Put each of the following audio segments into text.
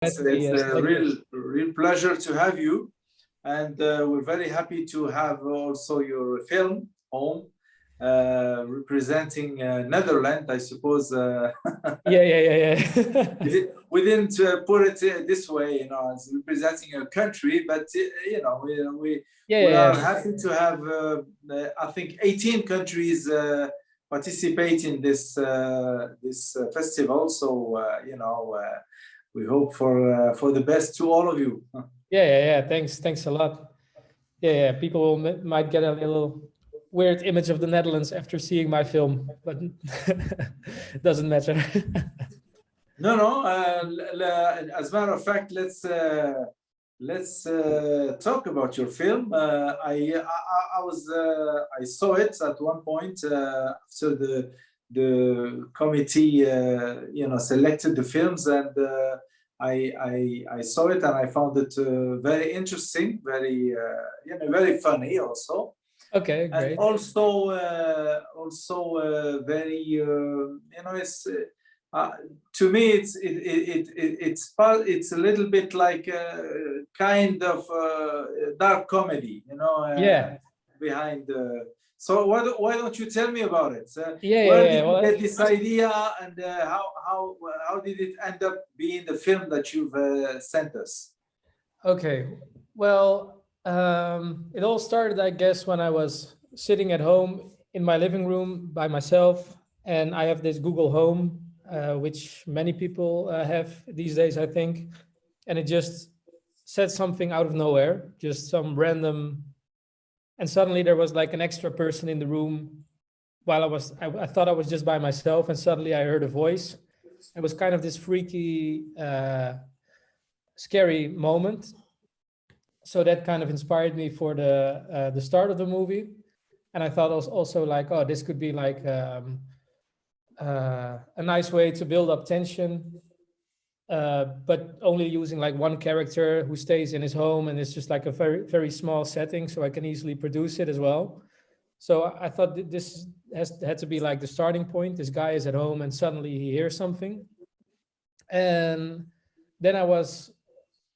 It's a Thank you. real pleasure to have you, and we're very happy to have also your film home representing Netherlands. I suppose Yeah. we didn't put it this way, as representing a country, but we are Yeah. happy to have I think 18 countries participate in this festival. So we hope for the best to all of you. Yeah. Thanks a lot. Yeah. People might get a little weird image of the Netherlands after seeing my film, but it doesn't matter. No. As a matter of fact, let's talk about your film. I saw it at one point after the committee selected the films, and I saw it and I found it very interesting, very funny also. Okay, And great. also very it's to me it's a little bit like a kind of dark comedy, Yeah. behind the. So why don't you tell me about it? Where Yeah. did you Well, get this idea, and how did it end up being the film that you've sent us? okay. Well, it all started, I guess, when I was sitting at home in my living room by myself, and I have this Google Home, which many people have these days, I think, and it just said something out of nowhere, just some random, and suddenly there was like an extra person in the room while I thought I was just by myself, and suddenly I heard a voice. It was kind of this freaky, scary moment. So that kind of inspired me for the start of the movie, and I thought also like, oh, this could be like a nice way to build up tension, but only using like one character who stays in his home, and it's just like a very small setting, so I can easily produce it as well. So I thought this had to be like the starting point. This guy is at home and suddenly he hears something, and then I was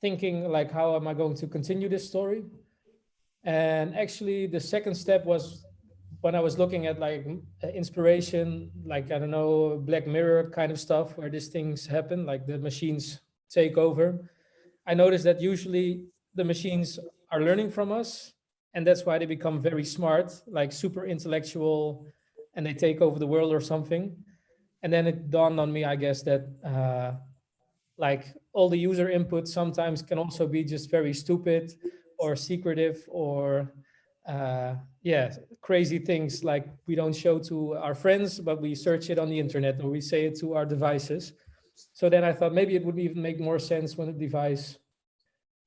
thinking like, how am I going to continue this story? And actually the second step was when I was looking at like inspiration, like, I don't know, Black Mirror kind of stuff where these things happen, like the machines take over. I noticed that usually the machines are learning from us, and that's why they become very smart, like super intellectual, and they take over the world or something. And then it dawned on me, I guess, that like all the user input sometimes can also be just very stupid or secretive, or yeah, crazy things like we don't show to our friends, but we search it on the internet, or we say it to our devices. So then I thought maybe it would even make more sense when the device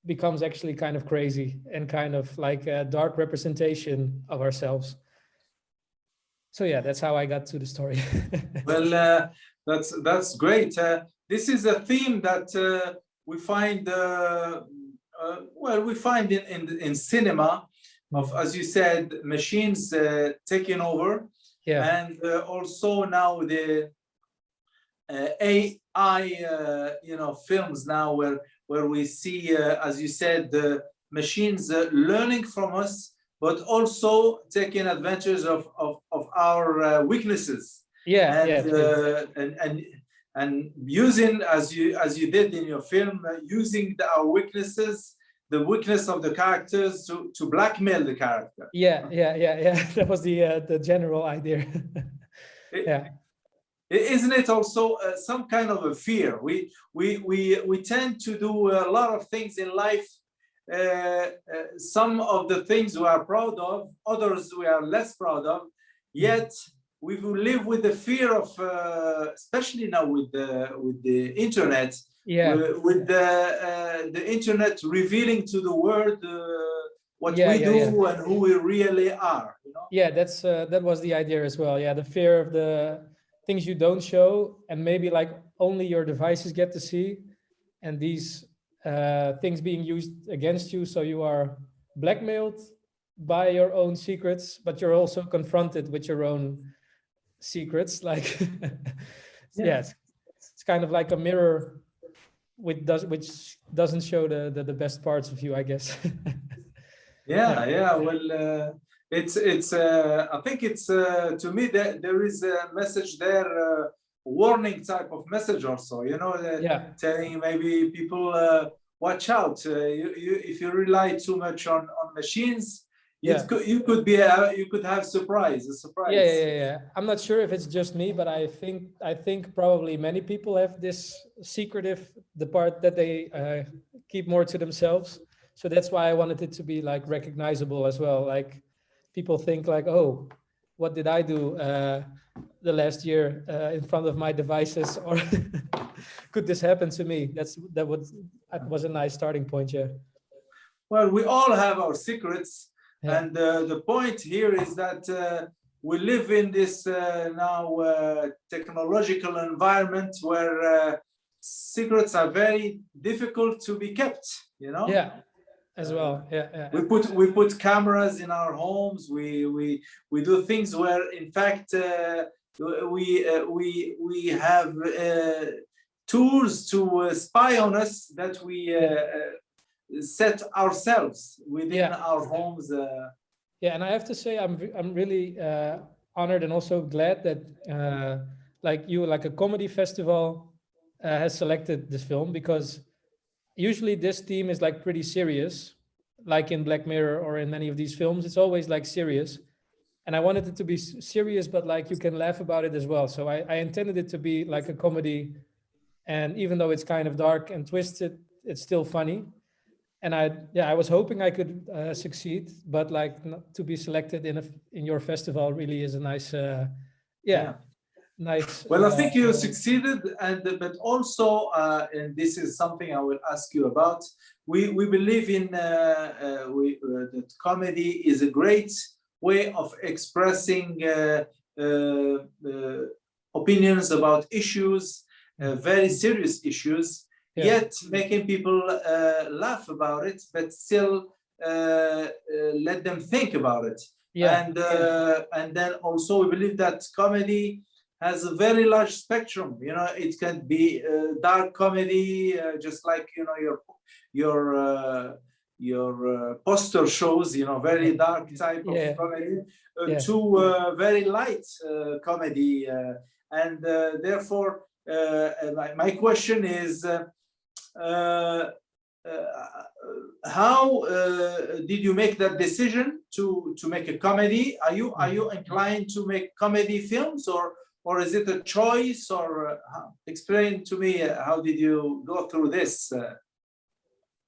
becomes actually kind of crazy and kind of like a dark representation of ourselves. So yeah, that's how I got to the story. Well, that's great. This is a theme that we find we find in cinema, of, as you said, machines taking over, Yeah. and also now the AI films now, where we see, as you said, the machines learning from us, but also taking advantage of our weaknesses. Yeah. And using, as you did in your film, using our weaknesses, the weakness of the characters to blackmail the character. Yeah. That was the general idea. Yeah. Isn't it also some kind of a fear? We tend to do a lot of things in life. Some of the things we are proud of, others we are less proud of. Yet we will live with the fear of, especially now with the internet. Yeah. With the internet revealing to the world what we do and who we really are. Yeah, that was the idea as well. Yeah, the fear of the things you don't show, and maybe like only your devices get to see, and these things being used against you, so you are blackmailed by your own secrets, but you're also confronted with your own secrets. Like, yeah, it's kind of like a mirror which doesn't show the best parts of you, I guess. Yeah. Well, it's. I think it's to me that there is a message there, warning type of message also. Yeah. Telling maybe people watch out. If you rely too much on machines, Yeah. you could have a surprise. Yeah. I'm not sure if it's just me, but I think probably many people have this secretive, the part that they keep more to themselves. So that's why I wanted it to be like recognizable as well. Like people think like, oh, what did I do the last year in front of my devices, or could this happen to me? That was a nice starting point. Yeah. Well, we all have our secrets, Yeah. and the point here is that we live in this now technological environment where secrets are very difficult to be kept. Yeah. As well. Yeah. We put cameras in our homes. We do things where, in fact, we have tools to spy on us that we set ourselves within our homes. Yeah, and I have to say, I'm really honored and also glad that like a comedy festival has selected this film, because usually this theme is like pretty serious, like in Black Mirror or in many of these films. It's always like serious, and I wanted it to be serious, but like you can laugh about it as well. So I intended it to be like a comedy, and even though it's kind of dark and twisted, it's still funny. And I was hoping I could succeed, but like to be selected in your festival really is a nice nice. Well, I think you succeeded, but also, and this is something I will ask you about. We believe in that comedy is a great way of expressing opinions about issues, very serious issues, yet making people laugh about it, but still let them think about it. And then also we believe that comedy has a very large spectrum. It can be dark comedy, just like your poster shows, very dark type of comedy, to very light comedy, and therefore my question is, how did you make that decision to make a comedy? Are you inclined to make comedy films, or is it a choice? Or explain to me, how did you go through this?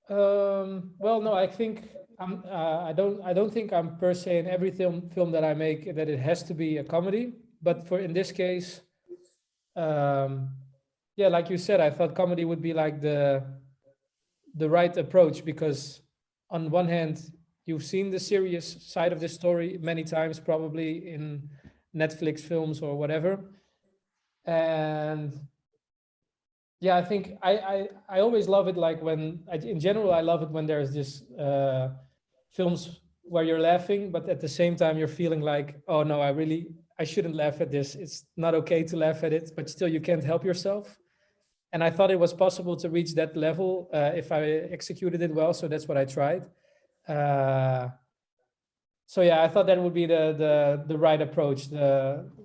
Well, no, I think I don't think I'm per se in every film that I make that it has to be a comedy. But in this case, like you said, I thought comedy would be like the right approach, because on one hand, you've seen the serious side of the story many times, probably in Netflix films or whatever. And I think I always love it, like in general, I love it when there's this films where you're laughing, but at the same time you're feeling like, oh no, I shouldn't laugh at this. It's not okay to laugh at it, but still you can't help yourself. And I thought it was possible to reach that level if I executed it well. So that's what I tried. I thought that would be the right approach,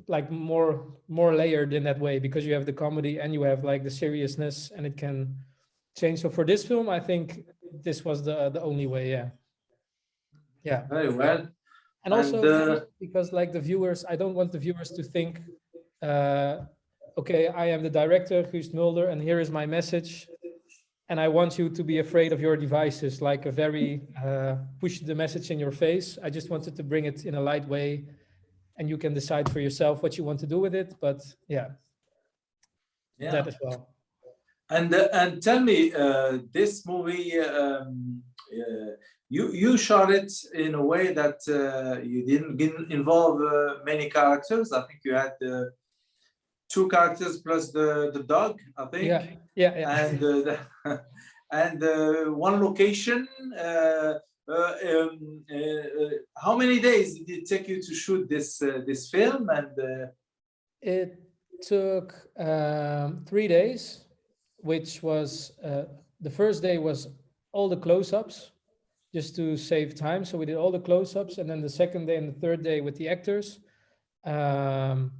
like more layered in that way, because you have the comedy and you have like the seriousness, and it can change. So for this film, I think this was the only way. Yeah. Very well. And also because like the viewers, I don't want the viewers to think, okay, I am the director, Guust Mulder, and here is my message, and I want you to be afraid of your devices, like a very push the message in your face. I just wanted to bring it in a light way, and you can decide for yourself what you want to do with it. But that as well. And tell me, this movie, you shot it in a way that you didn't involve many characters. I think you had 2 characters plus the dog, I think. Yeah. And one location. How many days did it take you to shoot this film? And it took 3 days which was the first day was all the close-ups, just to save time. So we did all the close-ups, and then the second day and the third day with the actors. So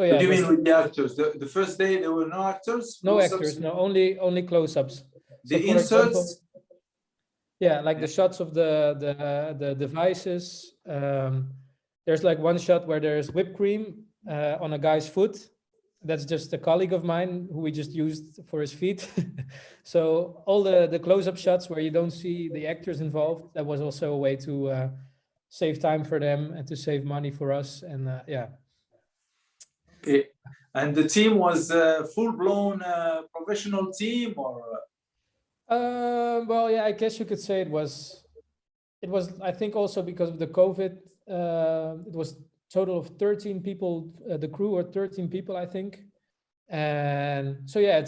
yeah. What do you mean with the actors? The first day there were no actors? No actors, no, only close-ups. So The for example, inserts? yeah, like the shots of the devices. There's like one shot where there's whipped cream on a guy's foot. That's just a colleague of mine who we just used for his feet. So all the close-up shots where you don't see the actors involved, that was also a way to save time for them and to save money for us. And yeah. Okay. And the team was a full-blown professional team, or? Well, yeah, I guess you could say it was, I think also because of the COVID, it was total of 13 people, the crew were 13 people, I think. And so, yeah,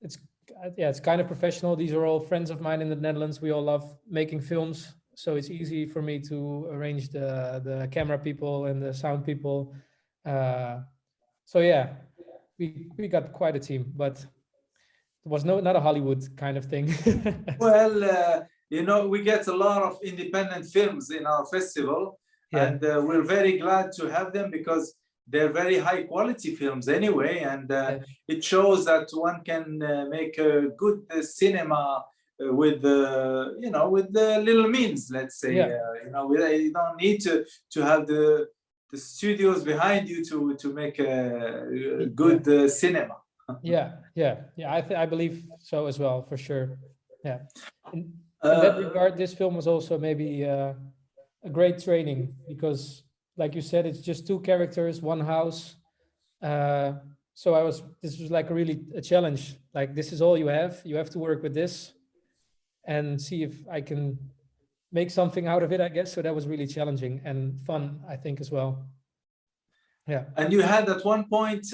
it's kind of professional. These are all friends of mine in the Netherlands. We all love making films. So it's easy for me to arrange the camera people and the sound people. So yeah, we got quite a team, but it was not a Hollywood kind of thing. Well, you know, we get a lot of independent films in our festival, Yeah. and we're very glad to have them because they're very high quality films anyway, and Yeah. it shows that one can make a good cinema with you know, with the little means, let's say. Yeah. You know, you don't need to have the studios behind you to make a good cinema. Yeah. I believe so as well, for sure. Yeah. In that regard, this film was also maybe a great training because, like you said, it's just two characters, one house. So this was like really a challenge. Like, this is all you have. You have to work with this and see if I can make something out of it, I guess. So that was really challenging and fun, I think, as well. Yeah. And you had at one point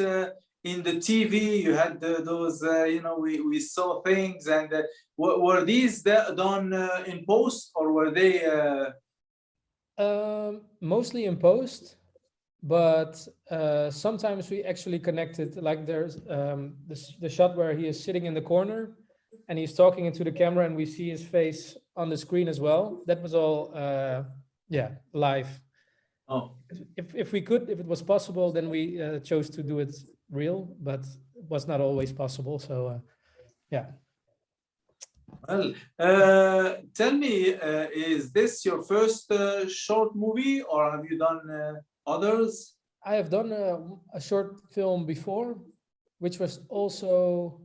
in the TV, you had those, you know, we saw things, and were these done in post, or were they? Mostly in post, but sometimes we actually connected. Like there's the shot where he is sitting in the corner and he's talking into the camera, and we see his face on the screen as well. That was all, yeah, live. Oh, If we could, if it was possible, then we chose to do it real, but it was not always possible. So, yeah. well, tell me, is this your first short movie, or have you done others? I have done a short film before, which was also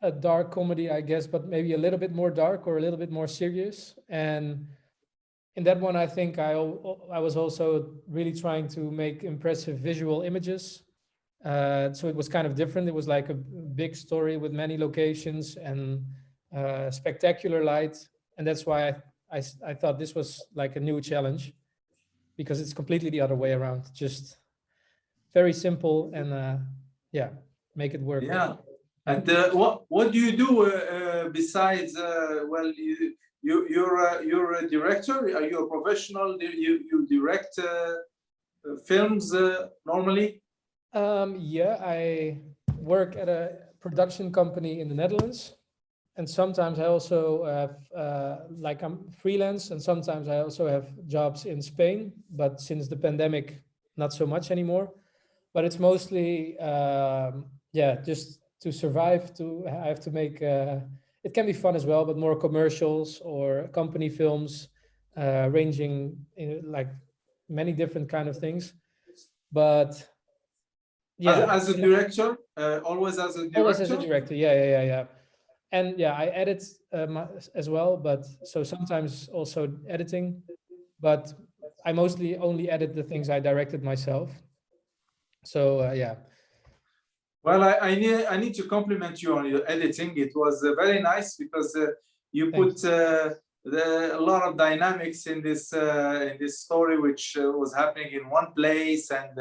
a dark comedy, I guess, but maybe a little bit more dark or a little bit more serious. And in that one, I think I was also really trying to make impressive visual images. So it was kind of different. It was like a big story with many locations and spectacular light. And that's why I thought this was like a new challenge, because it's completely the other way around. Just very simple and yeah, make it work. Yeah. And what do you do besides? Well, you're a director. Are you a professional? You direct films normally? Yeah, I work at a production company in the Netherlands, and sometimes I also have like I'm freelance, and sometimes I also have jobs in Spain. But since the pandemic, not so much anymore. But it's mostly yeah, just to survive. I have to make. It can be fun as well, but more commercials or company films, ranging in like many different kind of things. But yeah, as a director, always as a director. always as a director. Yeah. And yeah, I edit as well, but so sometimes also editing. But I mostly only edit the things I directed myself. So yeah. Well, I need to compliment you on your editing. It was very nice because you Thanks. put a lot of dynamics in this story, which was happening in one place and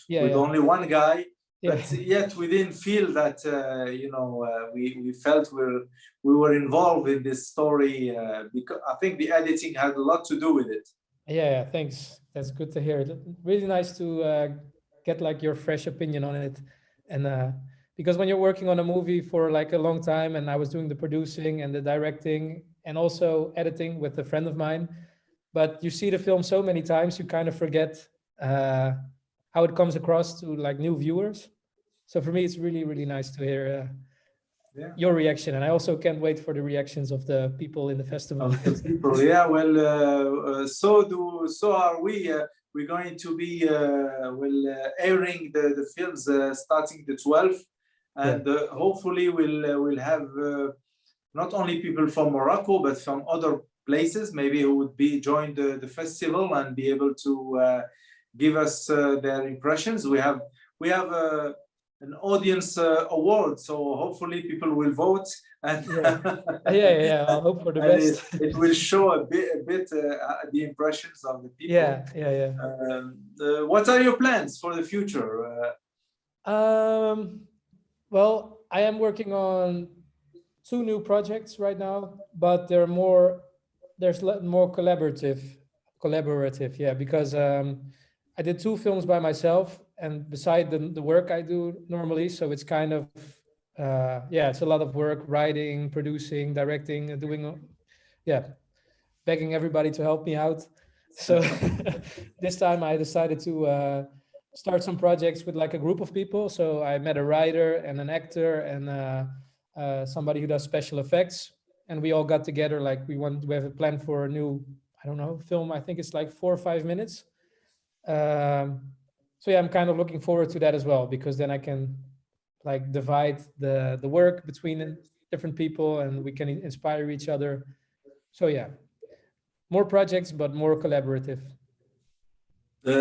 with only one guy. Yeah. But yet we didn't feel that you know, we felt we were involved in this story because I think the editing had a lot to do with it. Yeah, thanks. That's good to hear. Really nice to get like your fresh opinion on it, and because when you're working on a movie for like a long time, and I was doing the producing and the directing and also editing with a friend of mine, but you see the film so many times, you kind of forget how it comes across to like new viewers. So for me, it's really, really nice to hear Yeah. your reaction. And I also can't wait for the reactions of the people in the festival. Of the people, yeah. Well, so are we. We're going to be airing the films starting the 12th, and hopefully we'll have not only people from Morocco but from other places, maybe who would be join the festival and be able to give us their impressions. We have an audience award, so hopefully people will vote, and I'll hope for the best. it will show a bit the impressions of the people. What are your plans for the future? Well, I am working on 2 new projects right now, but there's more collaborative, because I did 2 films by myself, and beside the work I do normally, so it's kind of it's a lot of work, writing, producing, directing, doing begging everybody to help me out. So this time I decided to start some projects with like a group of people. So I met a writer and an actor and somebody who does special effects, and we all got together. Like we have a plan for a new, I don't know, film. I think it's like 4 or 5 minutes. So yeah, I'm kind of looking forward to that as well, because then I can like divide the work between different people and we can inspire each other. So yeah, more projects, but more collaborative.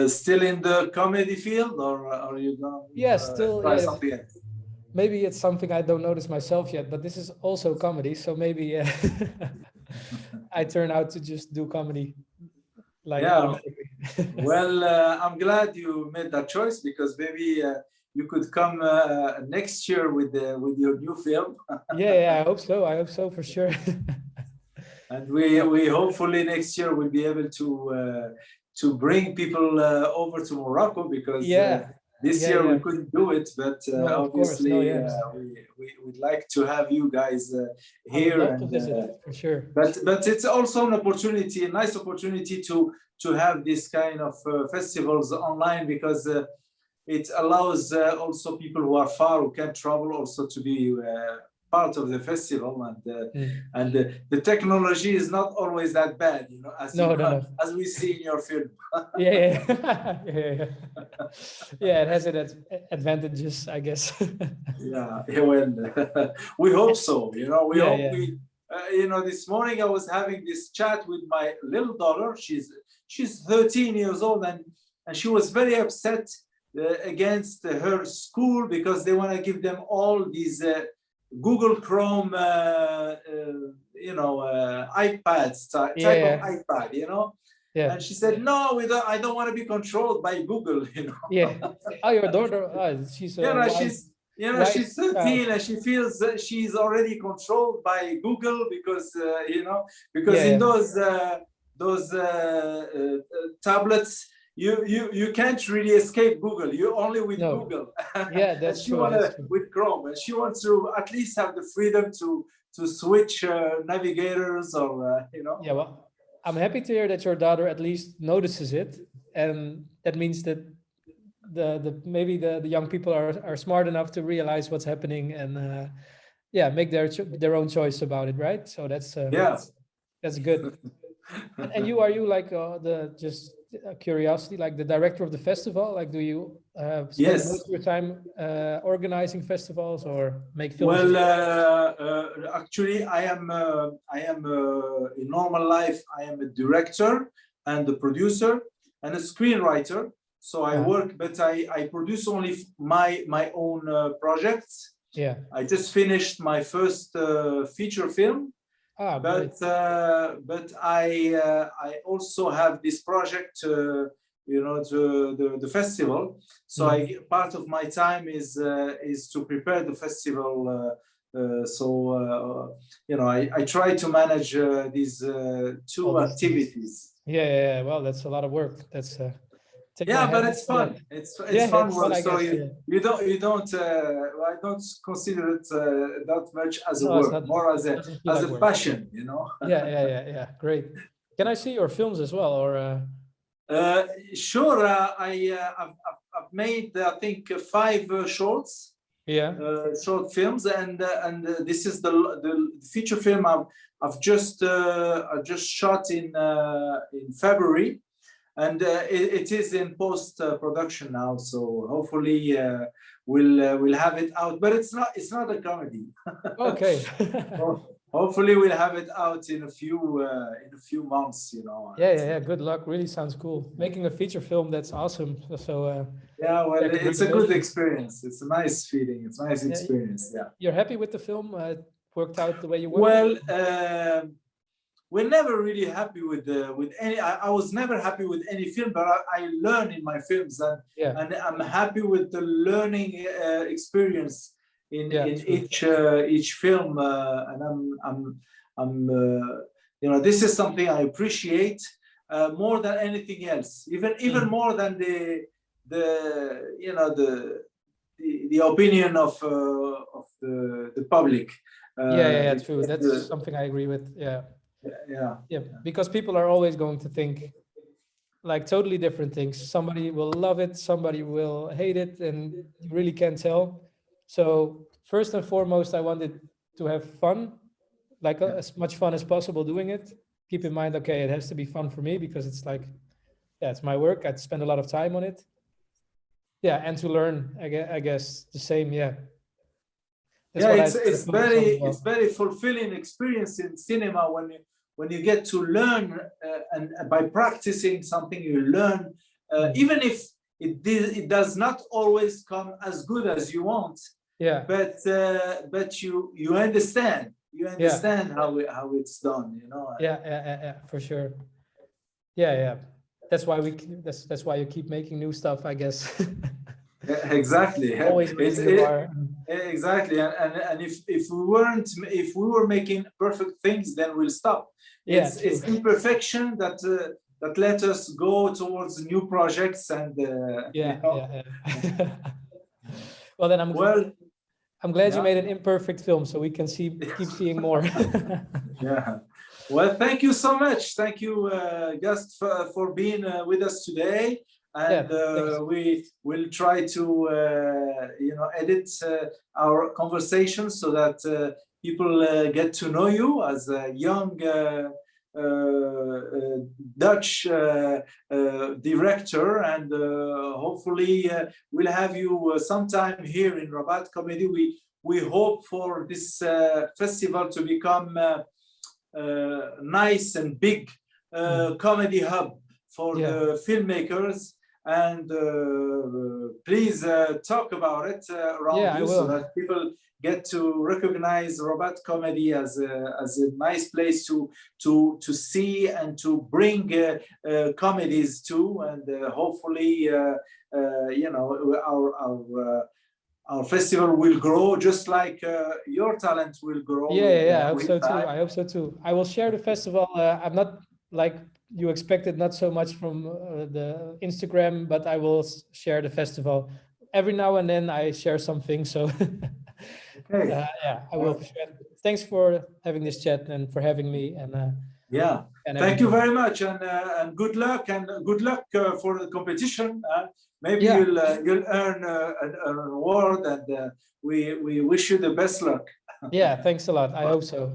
Still in the comedy field, or are you going still try something else? Maybe it's something I don't notice myself yet, but this is also comedy, so maybe I turn out to just do comedy. Well, I'm glad you made that choice, because maybe you could come next year with your new film. I hope so for sure. And we hopefully next year will be able to bring people over to Morocco, because this year we couldn't do it, but obviously we'd like to have you guys here. I would love to visit, for sure. But it's also an opportunity, a nice opportunity to have this kind of festivals online, because it allows also people who are far, who can't travel, also to be part of the festival, and the technology is not always that bad, as we see in your film. It has its advantages, I guess. Well, we hope so. This morning I was having this chat with my little daughter. She's 13 years old, and she was very upset against her school, because they want to give them all these Google Chrome, iPads, type of iPad, And she said, "No, I don't want to be controlled by Google." Oh, your daughter, she's she's 13 and she feels that she's already controlled by Google, because in those tablets, you can't really escape Google. You're only with Google. That's true. With Chrome, and she wants to at least have the freedom to switch navigators, or well, I'm happy to hear that your daughter at least notices it, and that means that maybe the young people are smart enough to realize what's happening and make their own choice about it, right? So that's good. And are you like just curiosity, like the director of the festival? Like, do you spend most of your time organizing festivals or make films? Well, actually, I am in normal life, I am a director and a producer and a screenwriter. So I work, but I produce only my own projects. I just finished my first feature film. But I also have this project, the festival. So part of my time is to prepare the festival. I try to manage these two activities. Well, that's a lot of work. That's take Yeah, my but hat it's off. fun. Yeah. It's Yeah, fun it's work. fun, I So guess. Yeah. you don't I don't consider it that much as a No, it's work, not. more It doesn't feel like work. passion, you know. Yeah. Great. Can I see your films as well, or? Sure. I've made I think 5 shorts. Yeah. Short films, and this is the feature film I've just shot in February, and it is in post production now. So hopefully we'll have it out. But it's not a comedy. Okay. Hopefully we'll have it out in a few months. You know. Yeah. Good luck. Really sounds cool. Making a feature film, that's awesome. So. Yeah, well, it's a good congratulations. experience. It's a nice feeling. It's a nice experience. Yeah. You're happy with the film? It worked out the way you wanted? Well, we're never really happy with any. I was never happy with any film, but I learn in my films, and I'm happy with the learning experience in each film, and I'm you know, this is something I appreciate more than anything else, even more than the you know the opinion of the public. Yeah, true. That's something I agree with. Yeah, because people are always going to think like totally different things. Somebody will love it, somebody will hate it, and you really can't tell. So first and foremost, I wanted to have fun, like as much fun as possible doing it. Keep in mind, okay, it has to be fun for me because it's like, yeah, it's my work. I spend a lot of time on it. Yeah, and to learn, I guess the same. Yeah. That's it's very fulfilling experience in cinema when you get to learn, and by practicing something you learn, even if it does not always come as good as you want. Yeah. But you understand how it's done, you know. Yeah, for sure. Yeah. That's why that's why you keep making new stuff, I guess. Exactly. Always raising the bar. Exactly. And if we were making perfect things, then we'll stop. It's imperfection that let us go towards new projects and yeah. Well, then I'm glad you made an imperfect film, so we can keep seeing more. Yeah. Well, thank you so much. Thank you, Guust, for being with us today. And we will try to edit our conversation so that people get to know you as a young Dutch director, and hopefully we'll have you sometime here in Rabat-Comedy. We hope for this festival to become nice and big comedy hub for the filmmakers, and please talk about it around you so that people get to recognize Rabat-Comedy as a nice place to see and to bring comedies to, and hopefully our festival will grow just like your talent will grow. Yeah, I hope so too. I hope so too. I will share the festival. I'm not like you expected, not so much from the Instagram, but I will share the festival every now and then. I share something, so I will. Thanks for having this chat and for having me. And thank you very much, and good luck, for the competition. Maybe you'll earn an award, and we wish you the best luck. Yeah, thanks a lot. I hope so.